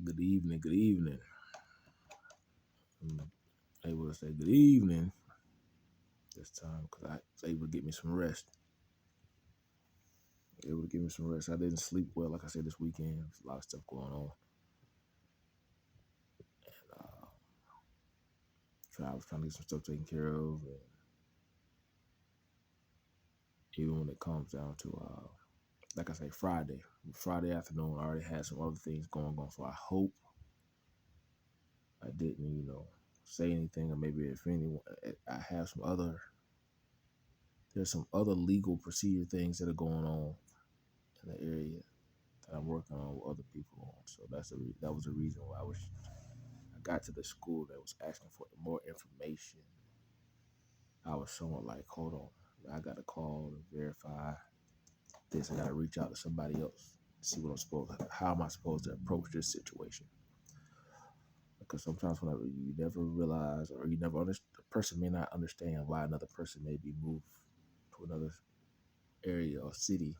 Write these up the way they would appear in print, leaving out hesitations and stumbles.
Good evening, good evening. I'm able to say good evening this time because I was able to get me some rest. Able to get me some rest. I didn't sleep well, like I said, this weekend. There's a lot of stuff going on. Uh, I was trying to get some stuff taken care of. And even when it comes down to, like I say, Friday afternoon, I already had some other things going on. So I hope I didn't, say anything, or maybe if anyone, I have there's some other legal procedure things that are going on in the area that I'm working on with other people on. So that was the reason why I got to the school that was asking for more information. I was somewhat like, hold on, I got to call and verify this. I got to reach out to somebody else, see how am I supposed to approach this situation? Because sometimes whenever you never realize or you never understand, the person may not understand why another person may be moved to another area or city.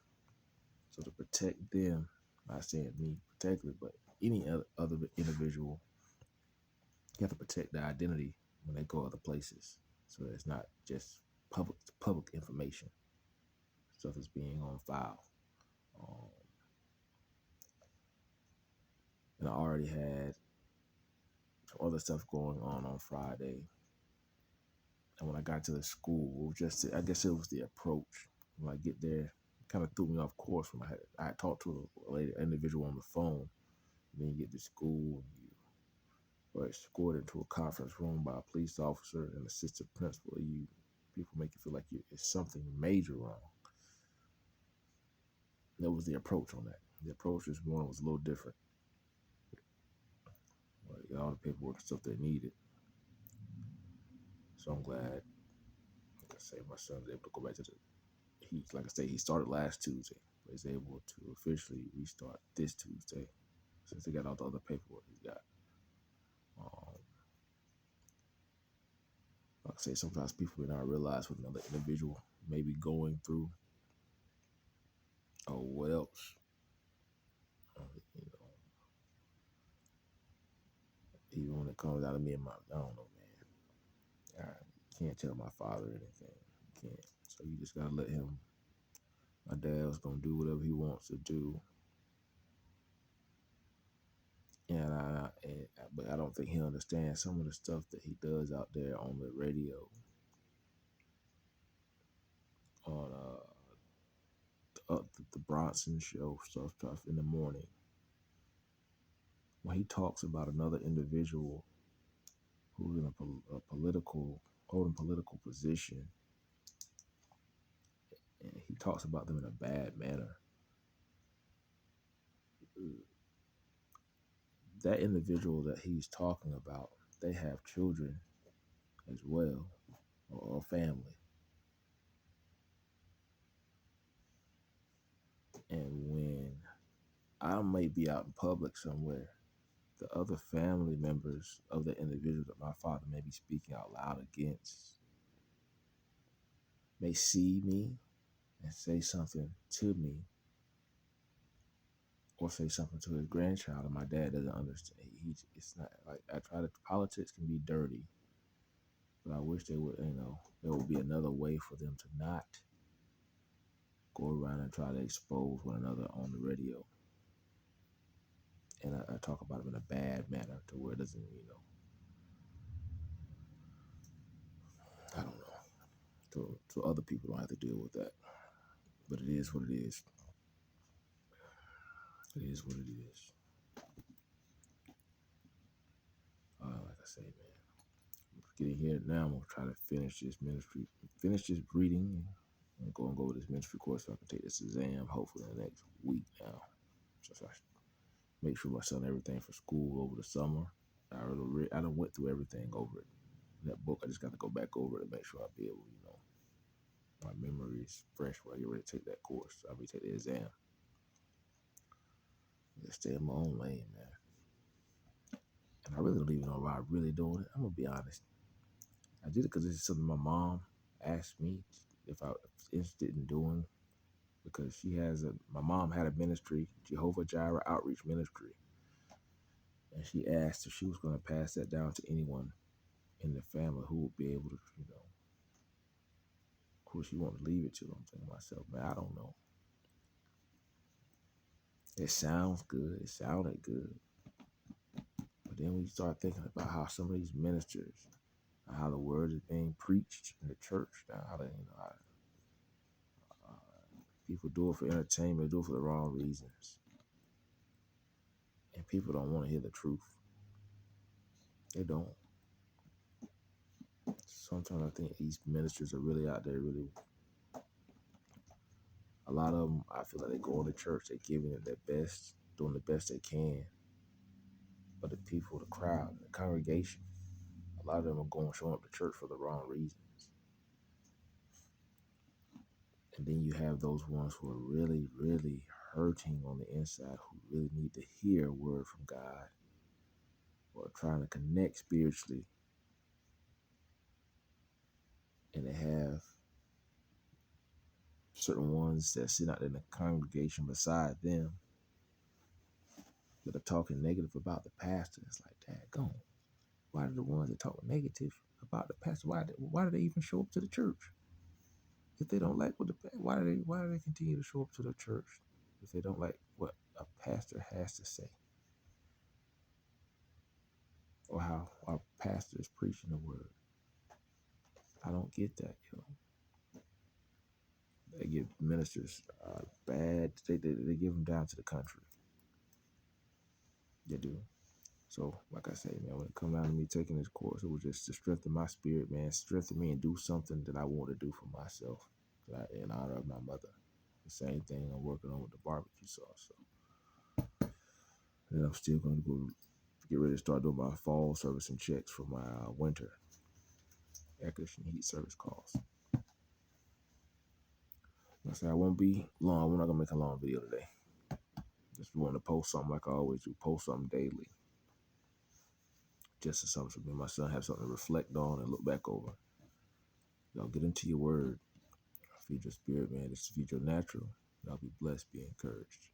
So to protect them, not saying me particularly, but any other individual, you have to protect their identity when they go other places. So that it's not just public information. Stuff is being on file. Um, and I already had some other stuff going on Friday. And when I got to the school, it was I guess it was the approach. When I get there, it kind of threw me off course when I had talked to a lady, individual on the phone. And then you get to school and you were escorted to a conference room by a police officer and assistant principal. People make you feel like it's something major wrong. That was the approach on that. The approach this morning was a little different. Like, all the paperwork and stuff they needed. So I'm glad, like I say, my son's able to go back to like I say, he started last Tuesday, but he's able to officially restart this Tuesday since he got all the other paperwork he got. Um, like I say, sometimes people may not realize what another individual may be going through or what else. Uh, you know, even when it comes down to me and I don't know, man. I can't tell my father anything. You can't. So you just gotta let him. My dad's gonna do whatever he wants to do, but I don't think he understands some of the stuff that he does out there on the radio, on the Bronson show, stuff in the morning. When he talks about another individual who's in holding political position, and he talks about them in a bad manner, that individual that he's talking about, they have children as well, or family. And when I may be out in public somewhere, the other family members of the individual that my father may be speaking out loud against may see me and say something to me or say something to his grandchild, and my dad doesn't understand. It's not like politics can be dirty, but I wish there would be another way for them to not go around and try to expose one another on the radio. And I talk about them in a bad manner to where it doesn't, I don't know. So other people don't have to deal with that. But it is what it is. It is what it is. Like I say, man, getting here now, I'm gonna try to finish this reading, and go over this ministry course so I can take this exam hopefully in the next week now. So I make sure my son everything for school over the summer. I done went through everything over it. That book, I just got to go back over it and make sure I'll be able, my memory is fresh when I get ready to take that course. I'll be taking the exam. Just stay in my own lane, man. And I really don't even know why I'm really doing it. I'm gonna be honest. I did it because this is something my mom asked me if I was interested in doing, because my mom had a ministry, Jehovah Jireh Outreach Ministry, And she asked if she was going to pass that down to anyone in the family who would be able to, of course, you want to leave it to them. I'm thinking to myself, man, I don't know. It sounds good. It sounded good. But then when you start thinking about how some of these ministers, how the word is being preached in the church, now how they, people do it for entertainment, do it for the wrong reasons, and people don't want to hear the truth. They don't. Sometimes I think these ministers are really out there, really. A lot of them, I feel like they go to church, they're giving it their best, doing the best they can. But the people, the crowd, the congregation, a lot of them are showing up to church for the wrong reasons. And then you have those ones who are really, really hurting on the inside, who really need to hear a word from God or trying to connect spiritually. And they have certain ones that sit out in the congregation beside them that are talking negative about the pastor. It's like, daggone, why do the ones that talk negative about the pastor, why do they even show up to the church? If they don't like what why do they continue to show up to the church if they don't like what a pastor has to say, or how our pastor is preaching the word? I don't get that, They give ministers bad. They give them down to the country. They do. So, like I say, man, when it come down to me taking this course, it was just to strengthen my spirit, man, strengthen me and do something that I want to do for myself, in honor of my mother. The same thing I'm working on with the barbecue sauce. So, and I'm still going to go get ready to start doing my fall service and checks for my winter air conditioning heat service calls. I said I won't be long. We're not gonna make a long video today. Just want to post something like I always do. Post something daily. Just as something for me and my son have something to reflect on and look back over. Y'all get into your word. Feed your spirit, man. Just feed your natural. Y'all be blessed, be encouraged.